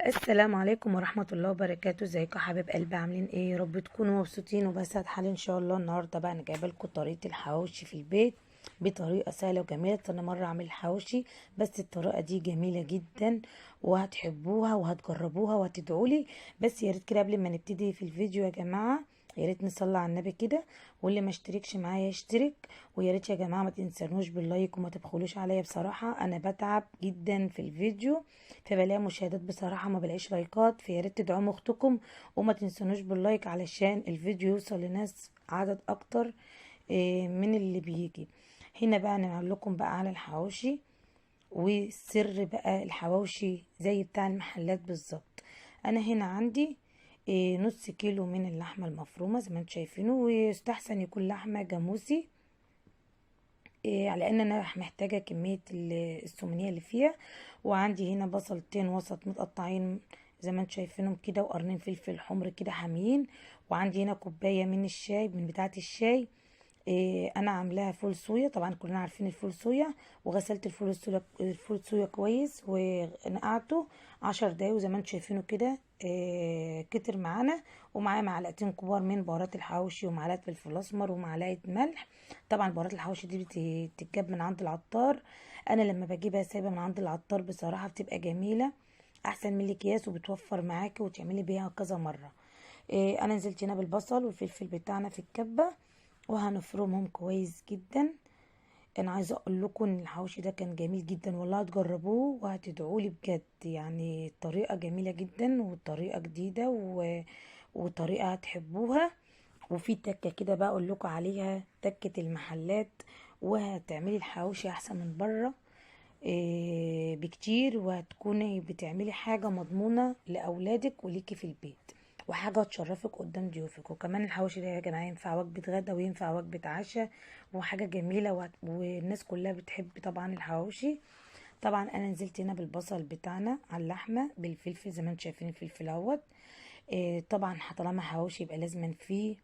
السلام عليكم ورحمة الله وبركاته. ازيكم يا حبايب قلبي؟ عاملين ايه؟ يا رب تكونوا مبسوطين وبسعد حال ان شاء الله. النهارده بقى انا جايبه لكم طريقه الحواوشي في البيت بطريقه سهله وجميله. انا مره اعمل حواوشي بس الطريقه دي جميله جدا وهتحبوها وهتجربوها وهتدعوا لي. بس يا ريت كده قبل ما نبتدي في الفيديو يا جماعه، يا ريت نصلي على النبي كده، واللي ما اشتركش معايا يشترك. ويا ريت يا جماعه ما تنسونوش باللايك وما تبخلوش عليا، بصراحه انا بتعب جدا في الفيديو فبلاقي مشاهدات بصراحة ما بلاقيش لايكات. فيا ريت تدعموا اختكم وما تنسونوش باللايك علشان الفيديو يوصل لناس عدد اكتر من اللي بيجي. هنا بقى نعمل لكم بقى على الحواوشي، وسر بقى الحواوشي زي بتاع المحلات بالظبط. انا هنا عندي نص كيلو من اللحمة المفرومة زي ما انتم شايفينه، ويستحسن يكون لحمة جاموسي على ان انا محتاجه كميه السمنيه اللي فيها. وعندي هنا بصلتين وسط متقطعين زي ما انتم شايفينهم كده، وقرنين فلفل حمر كده حاميين. وعندي هنا كوبايه من الشاي من بتاعه الشاي. انا عاملاها فول صويا، طبعا كلنا عارفين الفول صويا. وغسلت الفول صويا كويس ونقعته 10 دقايق، وزي ما انتم شايفينه كده كتر معانا. ومعاه معلقتين كبار من بهارات الحواوشي ومعلقه فلفل اسمر ومعلقه ملح. طبعا بهارات الحواوشي دي بتتجاب من عند العطار. انا لما بجيبها سايبه من عند العطار بصراحه بتبقى جميله احسن من الاكياس، وبتوفر معاكي وتعملي بيها كذا مره. انا نزلت هنا بالبصل والفلفل بتاعنا في الكبه وهنفرمهم كويس جدا. انا عايزه اقول لكم ان الحواوشي ده كان جميل جدا والله، هتجربوه وهتدعوا لي بجد. يعني الطريقه جميله جدا وطريقه جديده وطريقه هتحبوها. وفي تكه كده بقى اقول لكم عليها، تكه المحلات، وهتعملي الحواوشي احسن من بره بكتير، وهتكوني بتعملي حاجة مضمونة لأولادك وليكي في البيت، وحاجة تشرفك قدام ضيوفك. وكمان الحواوشي ده يا جماعة ينفع وجبة غدا وينفع وجبة عشاء، وحاجة جميلة والناس كلها بتحب طبعا الحواوشي. طبعا انا نزلت هنا بالبصل بتاعنا على اللحمة بالفلفل زي ما انتم شايفين الفلفل اهوت. طبعا طالما حواوشي يبقى لازم فيه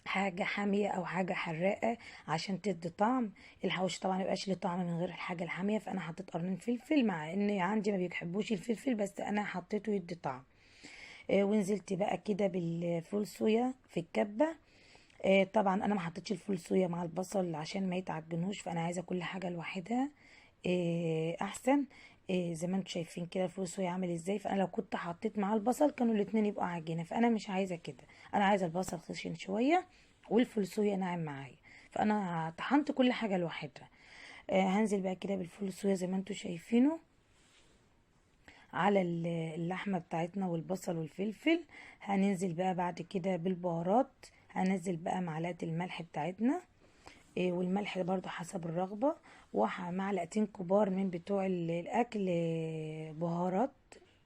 حاجة حامية أو حاجة حراقة عشان تدي طعم. الحواوشي طبعا ميبقاش ليه طعم من غير الحاجة الحامية، فأنا حطيت قرنين فلفل مع إن عندي ما بيحبوش الفلفل، بس أنا حطيته يدي طعم. ونزلت بقى كده بالفول صويا في الكبة. طبعا أنا ما حطيتش الفول صويا مع البصل عشان ما يتعجنوش، فأنا عايزة كل حاجة لوحدها أحسن. زي ما انتم شايفين كده الفول الصويا عامل ازاي، فانا لو كنت حطيت معاه البصل كانوا الاتنين يبقوا عجينه، فانا مش عايزه كده. انا عايزه البصل خشن شويه والفول الصويا ناعم معايا، فانا طحنت كل حاجه لوحدها. هنزل بقى كده بالفول الصويا زي ما انتم شايفينه على اللحمه بتاعتنا والبصل والفلفل. هننزل بقى بعد كده بالبهارات. هنزل بقى معلقه الملح بتاعتنا، والملح برضو حسب الرغبة، ومعلقتين كبار من بتوع الأكل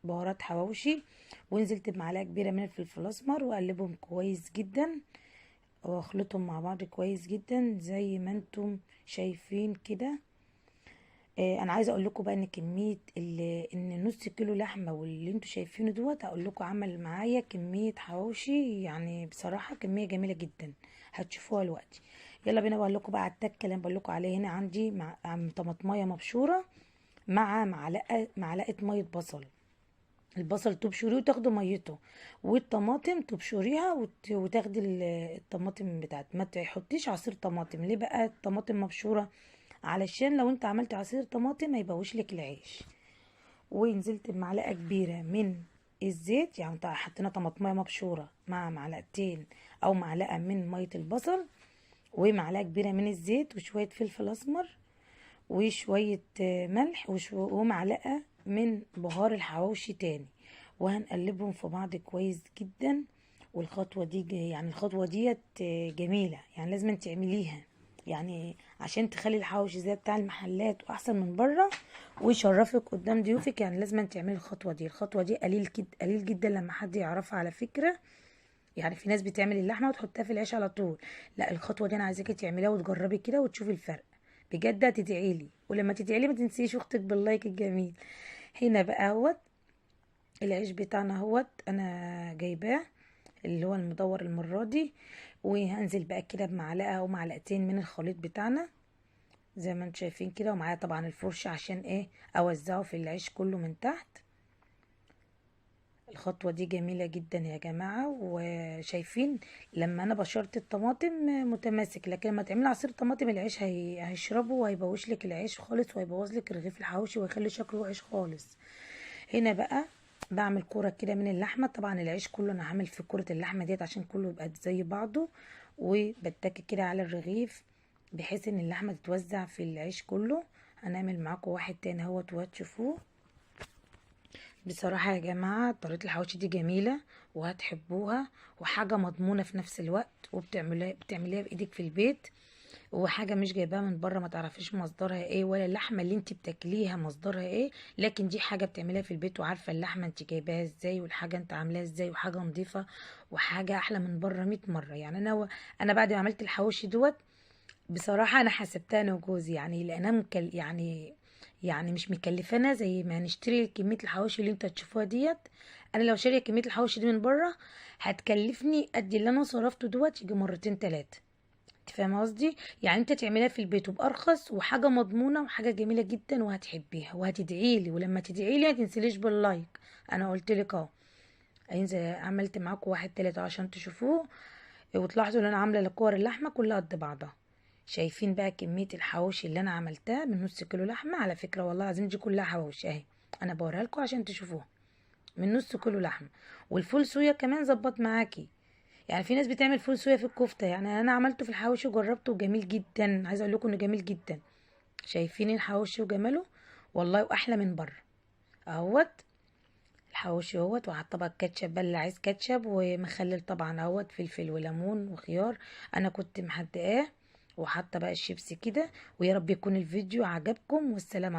بهارات حواوشي. ونزلت بمعلقة كبيرة من الفلفل الأسمر وأقلبهم كويس جدا واخلطهم مع بعض كويس جدا زي ما انتم شايفين كده. انا عايزه اقول لكم بقى ان كميه ان نص كيلو لحمه واللي انتوا شايفينه دوت هقول لكم عمل معايا كميه حواوشي، يعني بصراحه كميه جميله جدا هتشوفوها دلوقتي. يلا بينا بقول لكم بقى على التكه اللي انا بقول لكم عليه. هنا عندي طماطمايه مبشوره مع معلقه ميه بصل. البصل تبشريه وتاخدي ميته، والطماطم تبشريها وتاخدي الطماطم بتاعت ما تحطيش عصير طماطم. ليه بقى الطماطم مبشوره؟ علشان لو انت عملت عصير طماطم ما يبوش لك العيش. ونزلت بمعلقه كبيره من الزيت، يعني حطينا طماطميه مبشوره مع معلقتين او معلقه من ميه البصل، ومعلقه كبيره من الزيت وشويه فلفل اسمر وشويه ملح ومعلقه من بهار الحواوشي تاني، وهنقلبهم في بعض كويس جدا. والخطوه دي يعني الخطوه ديت جميله، يعني لازم تعمليها يعني عشان تخلي الحواوشي زي بتاع المحلات واحسن من بره ويشرفك قدام ضيوفك. يعني لازم تعملي الخطوه دي. الخطوه دي قليل جدا لما حد يعرفها على فكره. يعني في ناس بتعمل اللحمه وتحطها في العيش على طول، لا الخطوه دي انا عايزاكي تعمليها وتجربي كده وتشوفي الفرق. بجد هتدعي لي، ولما تدعي لي ما تنسيش اختك باللايك الجميل. هنا بقى اهوت العيش بتاعنا اهوت انا جايباه اللي هو المدور المره دي. وهنزل بقى كده بمعلقه او معلقتين من الخليط بتاعنا زي ما انتم شايفين كده، ومعايا طبعا الفرشه عشان ايه اوزعه في العيش كله من تحت. الخطوة دي جميلة جدا يا جماعة. وشايفين لما انا بشرت الطماطم متماسك، لكن لما تعمل عصير طماطم العيش هيشربه وهيبوش لك العيش خالص، وهيبوظ لك رغيف الحواوشي ويخلي شكله وحش خالص. هنا بقى بعمل كورة كده من اللحمة. طبعا العيش كله انا هعمل في كورة اللحمة ديت عشان كله يبقى زي بعضه، وبتكي كده على الرغيف بحيث ان اللحمة تتوزع في العيش كله. هنعمل معاكم واحد تاني اهوت وهتشوفوه. بصراحة يا جماعة طريقة الحواوشي دي جميلة وهتحبوها، وحاجة مضمونة في نفس الوقت، بتعمليها بإيدك في البيت، وحاجة مش جايباها من بره ما تعرفيش مصدرها ايه، ولا اللحمة اللي انت بتاكليها مصدرها ايه. لكن دي حاجة بتعمليها في البيت وعارفة اللحمة انت جايباها ازاي، والحاجة انت عاملاها ازاي، وحاجة نظيفة، وحاجة احلى من بره 100 مرة. يعني انا بعد ما عملت الحواوشي دوت بصراحة أنا حسبتها أنا وجوزي، يعني لأنها يعني مش مكلفانا زي ما نشتري كمية الحواوشي اللي انتوا هتشوفوها ديت. أنا لو شارية كمية الحواوشي دي من بره هتكلفني قد اللي أنا صرفته دوت يجي مرتين تلاتة. انت فاهمة قصدي؟ يعني انت تعمليها في البيت وبأرخص، وحاجة مضمونة، وحاجة جميلة جدا، وهتحبيها وهتدعيلي. ولما تدعيلي متنسليش باللايك. أنا قلتلك اهو. هينزل عملت معاكم واحد تالت عشان تشوفوه وتلاحظوا ان انا عامله لكور اللحمه كلها قد بعضها. شايفين بقى كميه الحواوشي اللي انا عملتها من نص كيلو لحمه؟ على فكره والله العظيم دي كلها حواوشي اهي، انا بوريها لكم عشان تشوفوها. من نص كيلو لحمه. والفول صويا كمان ظبط معاكي. يعني في ناس بتعمل فول صويا في الكفته، يعني انا عملته في الحواوشي وجربته وجميل جدا. عايزه اقول لكم انه جميل جدا. شايفين الحواوشي وجماله؟ والله واحلى من بره اهوت. الحواوشي اهوت، وعلى الطبق كاتشب بقى اللي عايز كاتشب، ومخلل طبعا اهوت فلفل وليمون وخيار. انا كنت محدقاه وحاطه بقى الشيبسي كده. ويا رب يكون الفيديو عجبكم، والسلام عليكم.